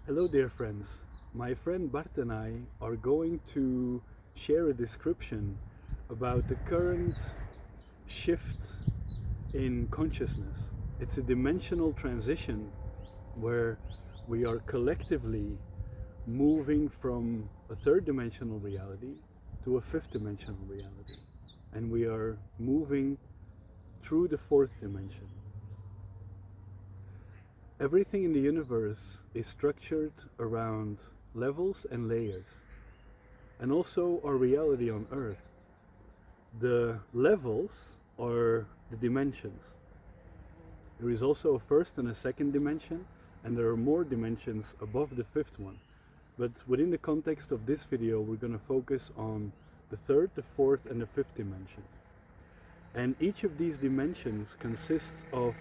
Hello dear friends, my friend Bart and I are going to share a description about the current shift in consciousness. It's a dimensional transition where we are collectively moving from a third dimensional reality to a fifth dimensional reality. And we are moving through the fourth dimension. Everything in the universe is structured around levels and layers, and also our reality on Earth. The levels are the dimensions. There is also a first and a second dimension, and there are more dimensions above the fifth one. But within the context of this video, we're going to focus on the third, the fourth, and the fifth dimension. And each of these dimensions consists of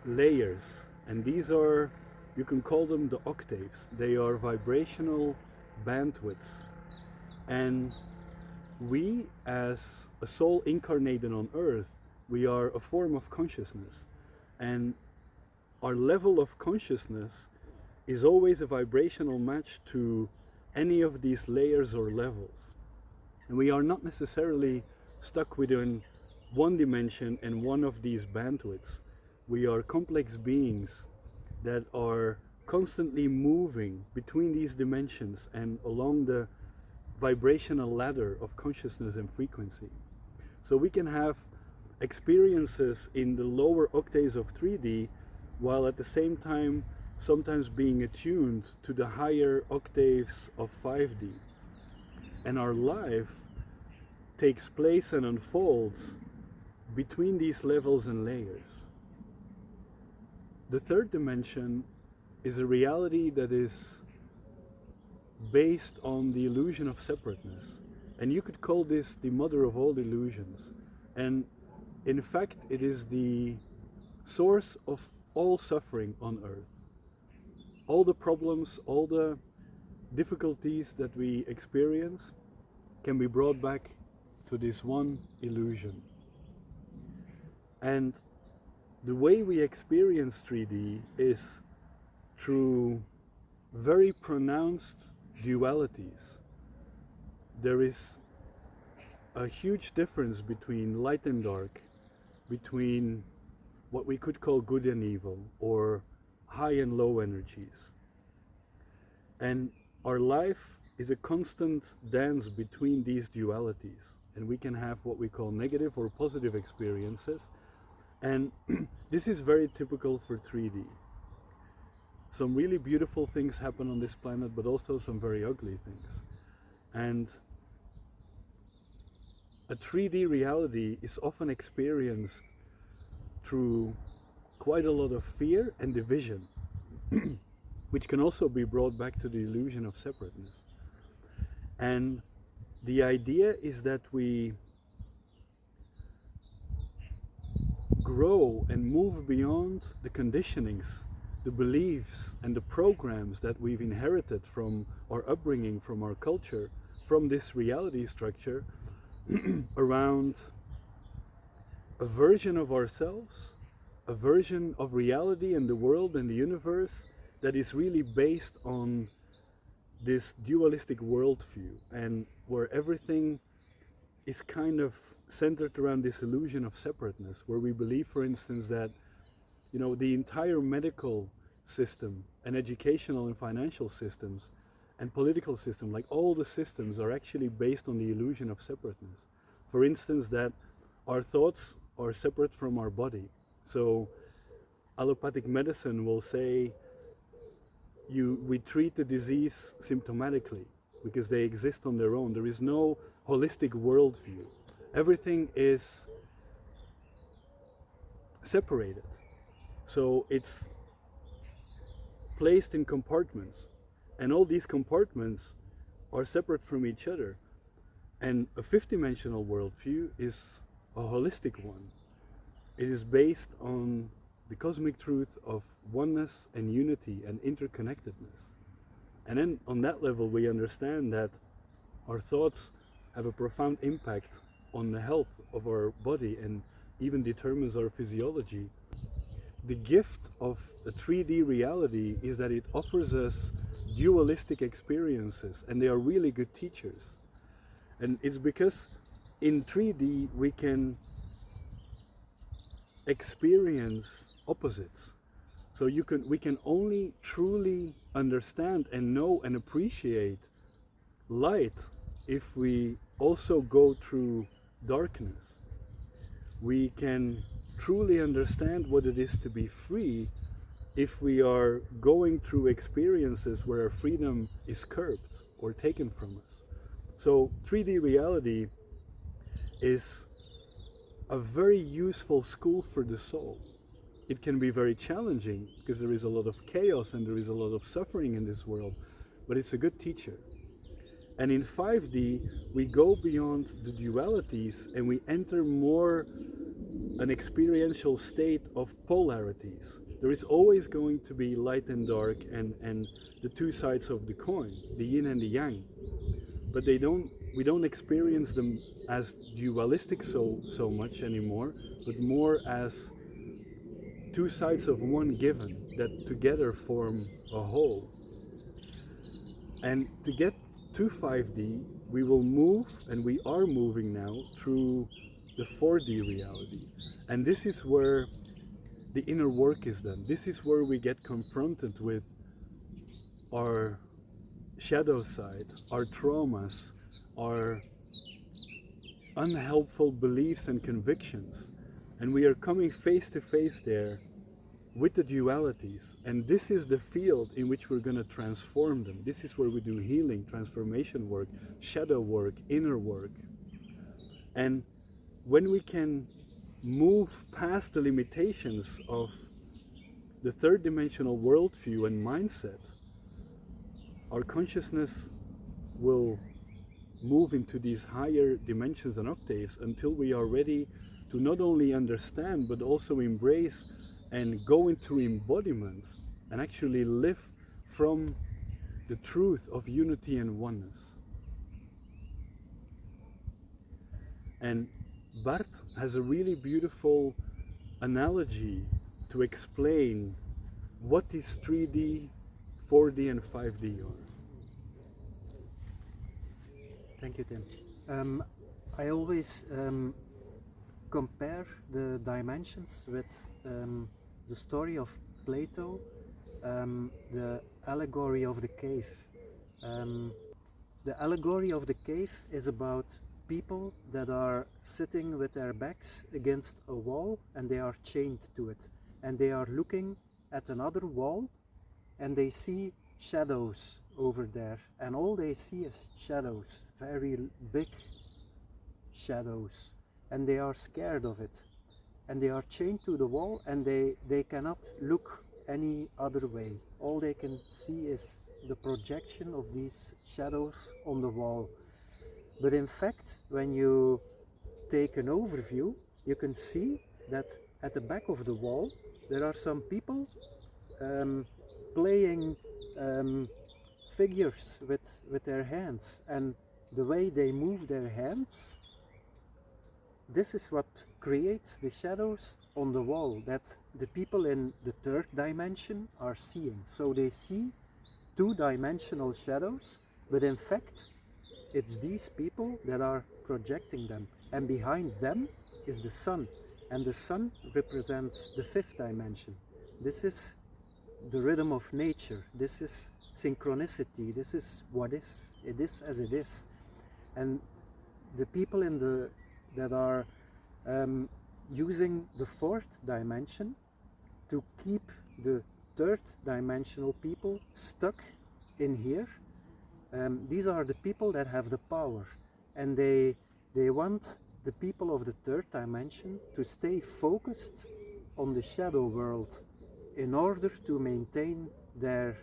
layers, and these are, you can call them the octaves. They are vibrational bandwidths, and we as a soul incarnated on Earth, we are a form of consciousness, and our level of consciousness is always a vibrational match to any of these layers or levels, and we are not necessarily stuck within one dimension and one of these bandwidths. We are complex beings that are constantly moving between these dimensions and along the vibrational ladder of consciousness and frequency. So we can have experiences in the lower octaves of 3D while at the same time sometimes being attuned to the higher octaves of 5D. And our life takes place and unfolds between these levels and layers. The third dimension is a reality that is based on the illusion of separateness. And you could call this the mother of all illusions. And in fact, it is the source of all suffering on Earth. All the problems, all the difficulties that we experience can be brought back to this one illusion. And the way we experience 3D is through very pronounced dualities. There is a huge difference between light and dark, between what we could call good and evil, or high and low energies. And our life is a constant dance between these dualities, and we can have what we call negative or positive experiences. And this is very typical for 3D. Some really beautiful things happen on this planet, but also some very ugly things. And a 3D reality is often experienced through quite a lot of fear and division, which can also be brought back to the illusion of separateness. And the idea is that we grow and move beyond the conditionings, the beliefs and the programs that we've inherited from our upbringing, from our culture, from this reality structure around a version of ourselves, a version of reality and the world and the universe that is really based on this dualistic worldview, and where everything is kind of centered around this illusion of separateness, where we believe, for instance, that the entire medical system and educational and financial systems and political system, like all the systems, are actually based on the illusion of separateness. For instance, that our thoughts are separate from our body. So allopathic medicine will say we treat the disease symptomatically because they exist on their own. There is no holistic worldview. Everything is separated. So it's placed in compartments, and all these compartments are separate from each other. And a fifth dimensional worldview is a holistic one. It is based on the cosmic truth of oneness and unity and interconnectedness. And then on that level we understand that our thoughts have a profound impact on the health of our body and even determines our physiology. the gift of a 3D reality is that it offers us dualistic experiences, and they are really good teachers. And it's because in 3D we can experience opposites. So we can only truly understand and know and appreciate light if we also go through darkness. We can truly understand what it is to be free if we are going through experiences where our freedom is curbed or taken from us. So 3D reality is a very useful school for the soul. It can be very challenging because there is a lot of chaos and there is a lot of suffering in this world, but it's a good teacher. And in 5D, we go beyond the dualities and we enter more an experiential state of polarities. There is always going to be light and dark and the two sides of the coin, the yin and the yang. But we don't experience them as dualistic so much anymore, but more as two sides of one given that together form a whole. And to get to 5D, we will move, and we are moving now, through the 4D reality. And this is where the inner work is done. This is where we get confronted with our shadow side, our traumas, our unhelpful beliefs and convictions. And we are coming face to face there with the dualities. And this is the field in which we're going to transform them. This is where we do healing, transformation work, shadow work, inner work. And when we can move past the limitations of the third dimensional worldview and mindset, our consciousness will move into these higher dimensions and octaves until we are ready to not only understand but also embrace and go into embodiment and actually live from the truth of unity and oneness. And Bart has a really beautiful analogy to explain what these 3D, 4D and 5D are. Thank you, Tim. I always compare the dimensions with the story of Plato, the allegory of the cave. The allegory of the cave is about people that are sitting with their backs against a wall and they are chained to it. And they are looking at another wall and they see shadows over there. And all they see is shadows, very big shadows. And they are scared of it. And they are chained to the wall and they cannot look any other way. All they can see is the projection of these shadows on the wall. But in fact, when you take an overview, you can see that at the back of the wall there are some people playing figures with their hands, and the way they move their hands, this is what creates the shadows on the wall that the people in the third dimension are seeing. So they see two-dimensional shadows, but in fact it's these people that are projecting them, and behind them is the sun, and the sun represents the fifth dimension. This is the rhythm of nature, this is synchronicity, this is what is, it is as it is. And the people that are using the fourth dimension to keep the third dimensional people stuck in here, these are the people that have the power, and they want the people of the third dimension to stay focused on the shadow world in order to maintain their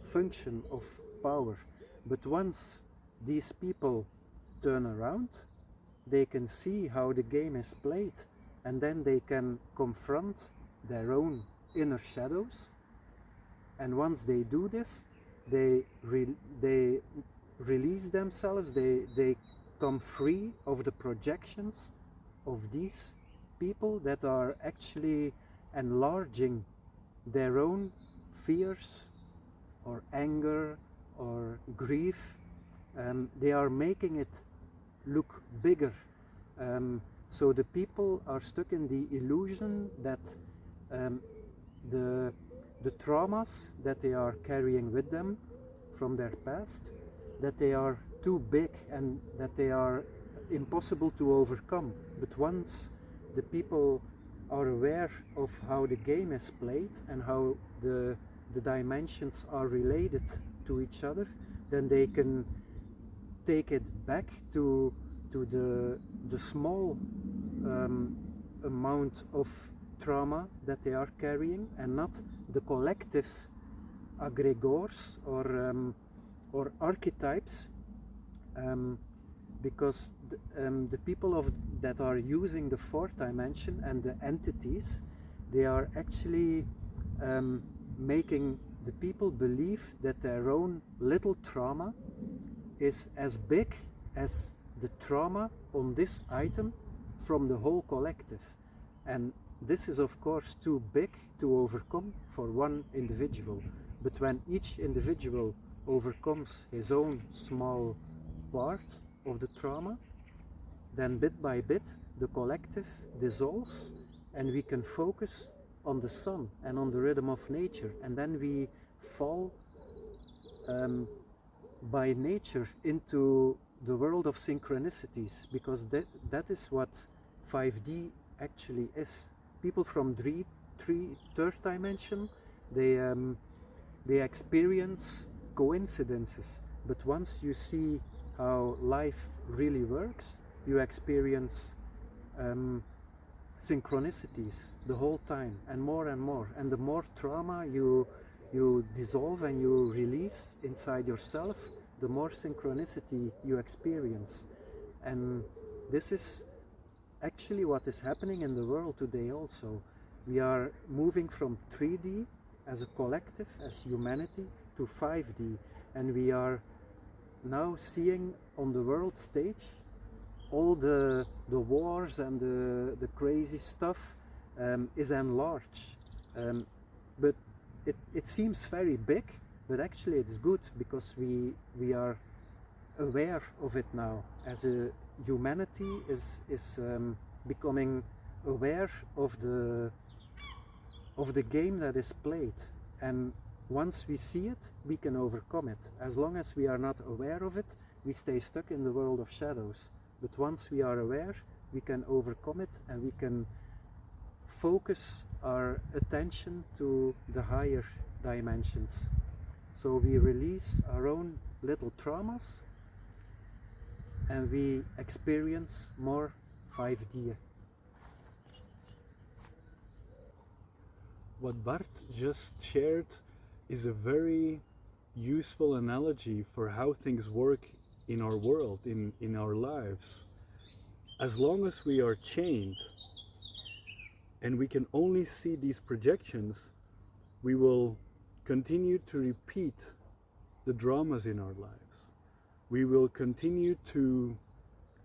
function of power. But once these people turn around, they can see how the game is played, and then they can confront their own inner shadows. And once they do this, they release themselves, they come free of the projections of these people that are actually enlarging their own fears or anger or grief. They are making it look bigger. So the people are stuck in the illusion that um, the traumas that they are carrying with them from their past, that they are too big and that they are impossible to overcome. But once the people are aware of how the game is played and how the dimensions are related to each other, then they can take it back to the small amount of trauma that they are carrying, and not the collective aggregors or archetypes, because the people that are using the fourth dimension and the entities, they are actually making the people believe that their own little trauma is as big as the trauma on this item from the whole collective. And this is of course too big to overcome for one individual. But when each individual overcomes his own small part of the trauma, then bit by bit the collective dissolves and we can focus on the sun and on the rhythm of nature, and then we fall by nature into the world of synchronicities, because that is what 5D actually is. People from third dimension, they experience coincidences, but once you see how life really works, you experience synchronicities the whole time, and more, and the more trauma you dissolve and you release inside yourself, the more synchronicity you experience. And this is actually what is happening in the world today also. We are moving from 3D as a collective, as humanity, to 5D, and we are now seeing on the world stage all the wars and the crazy stuff is enlarged. But it seems very big, but actually it's good because we are aware of it now. As a humanity is becoming aware of the game that is played, and once we see it, we can overcome it. As long as we are not aware of it, we stay stuck in the world of shadows. But once we are aware, we can overcome it and we can focus our attention to the higher dimensions. So we release our own little traumas and we experience more 5D. What Bart just shared is a very useful analogy for how things work in our world, in our lives. As long as we are chained and we can only see these projections, we will continue to repeat the dramas in our lives. We will continue to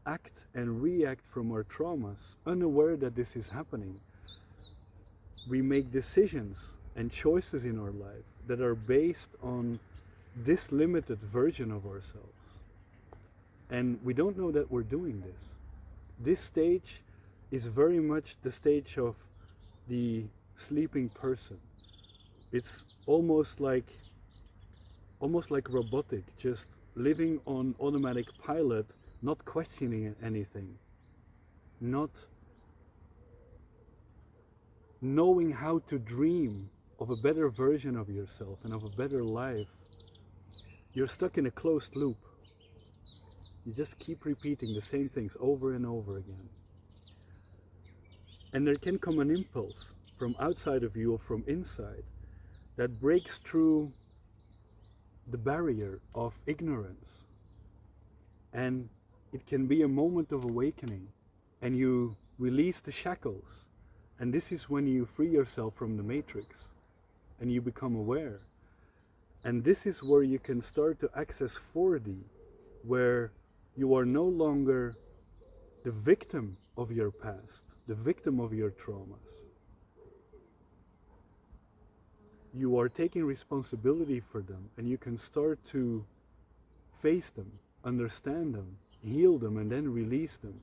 act and react from our traumas, unaware that this is happening. We make decisions and choices in our life that are based on this limited version of ourselves. And we don't know that we're doing this. This stage is very much the stage of the sleeping person. It's almost like robotic, just living on automatic pilot, not questioning anything, not knowing how to dream of a better version of yourself and of a better life. You're stuck in a closed loop. You just keep repeating the same things over and over again. And there can come an impulse from outside of you or from inside that breaks through the barrier of ignorance. And it can be a moment of awakening, and you release the shackles. And this is when you free yourself from the matrix and you become aware. And this is where you can start to access 4D, where you are no longer the victim of your past, the victim of your traumas. you are taking responsibility for them, and you can start to face them, understand them, heal them, and then release them.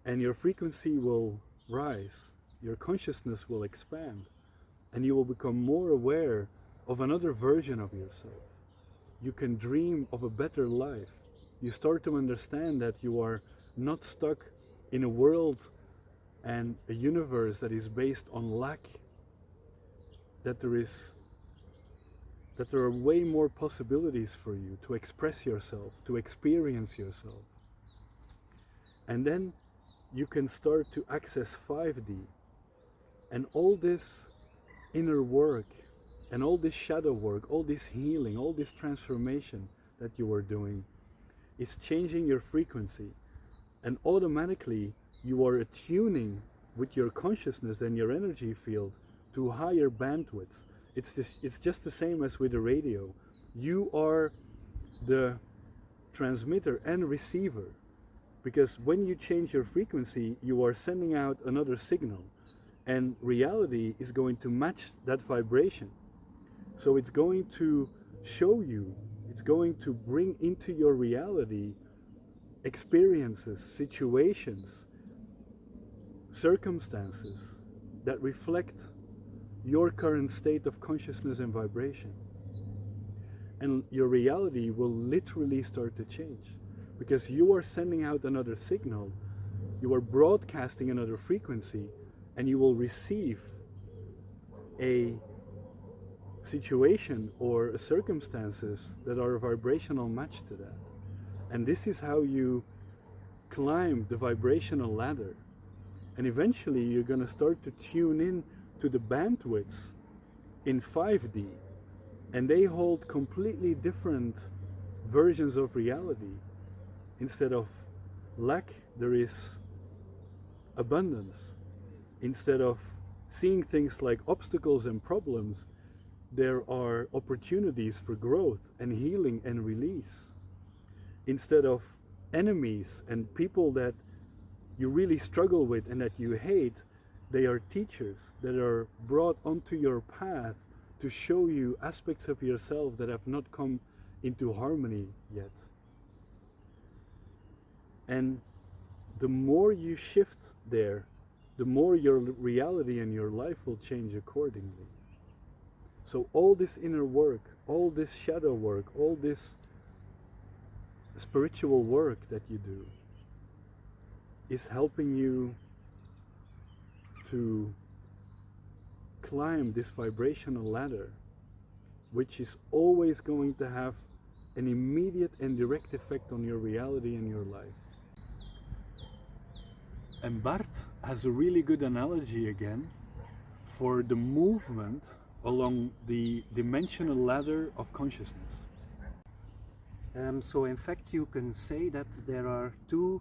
And your frequency will rise, your consciousness will expand, and you will become more aware of another version of yourself. You can dream of a better life. You start to understand that you are not stuck in a world and a universe that is based on lack, that there are way more possibilities for you to express yourself, to experience yourself. And then you can start to access 5D. And all this inner work and all this shadow work, all this healing, all this transformation that you are doing is changing your frequency. And automatically you are attuning with your consciousness and your energy field to higher bandwidths. It's just the same as with the radio. You are the transmitter and receiver, because when you change your frequency, you are sending out another signal, and reality is going to match that vibration. So it's going to show you, it's going to bring into your reality experiences, situations, circumstances that reflect your current state of consciousness and vibration. And your reality will literally start to change, because you are sending out another signal, you are broadcasting another frequency, and you will receive a situation or circumstances that are a vibrational match to that. And this is how you climb the vibrational ladder. And eventually you're going to start to tune in to the bandwidths in 5D, and they hold completely different versions of reality. Instead of lack, there is abundance. Instead of seeing things like obstacles and problems, there are opportunities for growth and healing and release. Instead of enemies and people that you really struggle with and that you hate, they are teachers that are brought onto your path to show you aspects of yourself that have not come into harmony yet. And the more you shift there, the more your reality and your life will change accordingly. So all this inner work, all this shadow work, all this spiritual work that you do is helping you to climb this vibrational ladder, which is always going to have an immediate and direct effect on your reality and your life. And Bart has a really good analogy again for the movement along the dimensional ladder of consciousness. So in fact you can say that there are two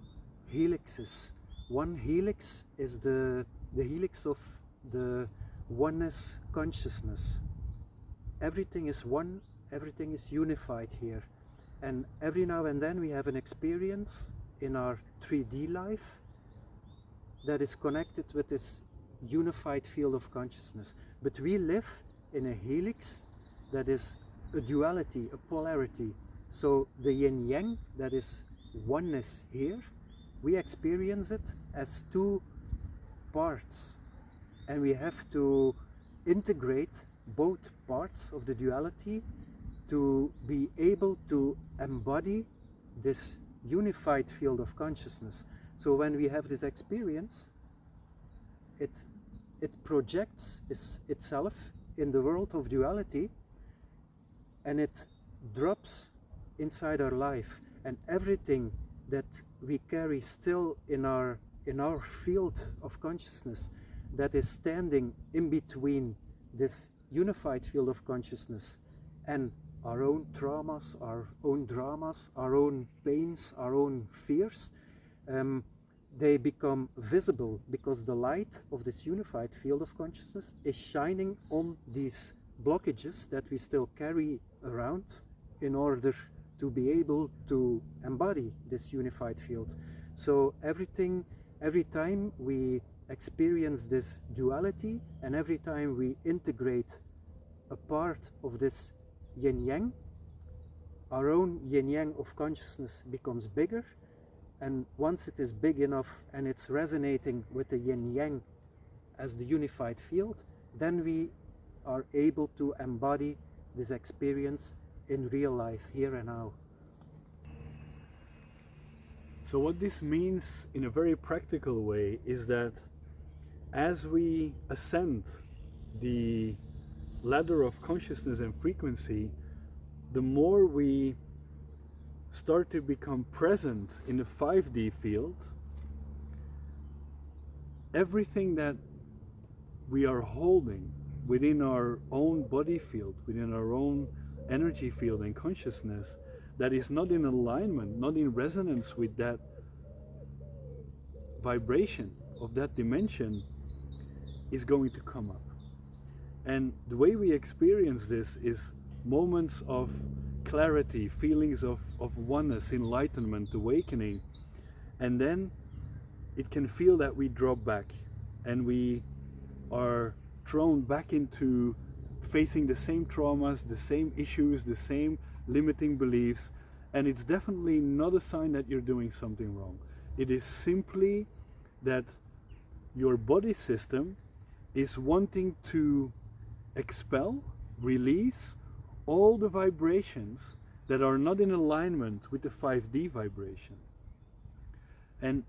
helixes. One helix is the helix of the oneness consciousness. Everything is one, everything is unified here. And every now and then we have an experience in our 3D life that is connected with this unified field of consciousness. But we live in a helix that is a duality, a polarity. So the yin-yang, that is oneness here, we experience it as two parts. And we have to integrate both parts of the duality to be able to embody this unified field of consciousness. So when we have this experience, it projects itself in the world of duality, and it drops inside our life, and everything that we carry still in our field of consciousness that is standing in between this unified field of consciousness and our own traumas, our own dramas, our own pains, our own fears, they become visible because the light of this unified field of consciousness is shining on these blockages that we still carry around in order to be able to embody this unified field. So every time we experience this duality, and every time we integrate a part of this yin-yang. Our own yin-yang of consciousness becomes bigger, and once it is big enough and it's resonating with the yin-yang as the unified field, then we are able to embody this experience in real life, here and now. So what this means in a very practical way is that as we ascend the ladder of consciousness and frequency, the more we start to become present in the 5D field, everything that we are holding within our own body field, within our own energy field and consciousness, that is not in alignment, not in resonance with that vibration of that dimension, is going to come up. And the way we experience this is moments of clarity, feelings of oneness, enlightenment, awakening, and then it can feel that we drop back and we are thrown back into facing the same traumas, the same issues, the same limiting beliefs, and it's definitely not a sign that you're doing something wrong. It is simply that your body system is wanting to expel, release all the vibrations that are not in alignment with the 5D vibration. And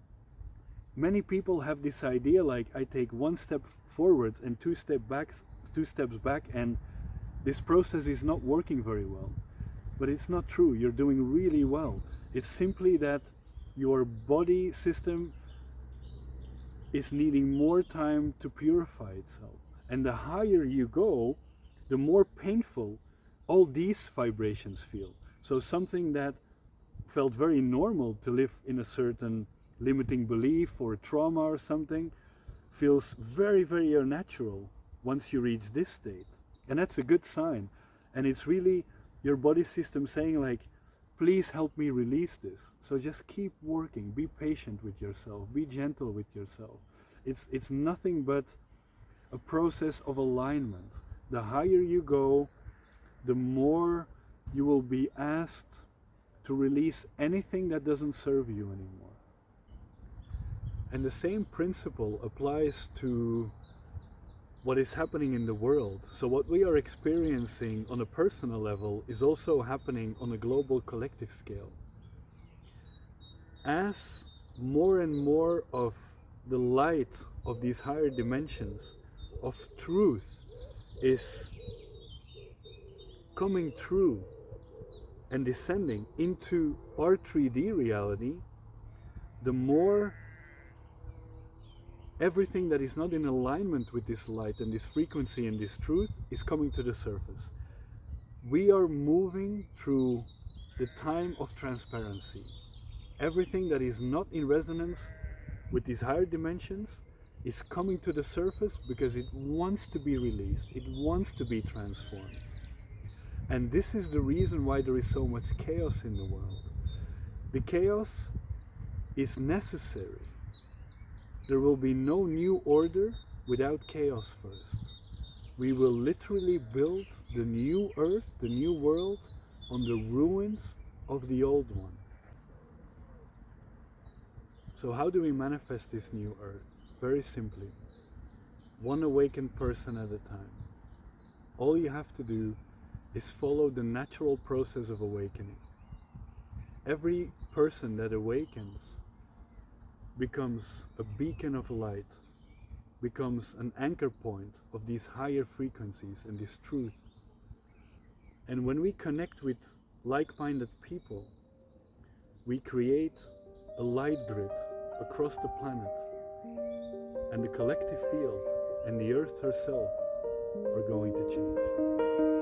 many people have this idea like, I take one step forward and two steps back, and this process is not working very well. But it's not true. You're doing really well. It's simply that your body system is needing more time to purify itself. And the higher you go, the more painful all these vibrations feel. So something that felt very normal to live in a certain limiting belief or trauma or something feels very, very unnatural once you reach this state. And that's a good sign. And it's really your body system saying like, please help me release this. So just keep working, be patient with yourself, be gentle with yourself. It's nothing but a process of alignment. The higher you go, the more you will be asked to release anything that doesn't serve you anymore. And the same principle applies to what is happening in the world. So what we are experiencing on a personal level is also happening on a global collective scale. As more and more of the light of these higher dimensions of truth is coming through and descending into our 3D reality, the more everything that is not in alignment with this light and this frequency and this truth is coming to the surface. We are moving through the time of transparency. Everything that is not in resonance with these higher dimensions is coming to the surface because it wants to be released, it wants to be transformed. And this is the reason why there is so much chaos in the world. The chaos is necessary. There will be no new order without chaos first. We will literally build the new earth, the new world, on the ruins of the old one. So how do we manifest this new earth? Very simply, one awakened person at a time. All you have to do is follow the natural process of awakening. Every person that awakens becomes a beacon of light, becomes an anchor point of these higher frequencies and this truth. And when we connect with like-minded people, we create a light grid across the planet, and the collective field and the earth herself are going to change.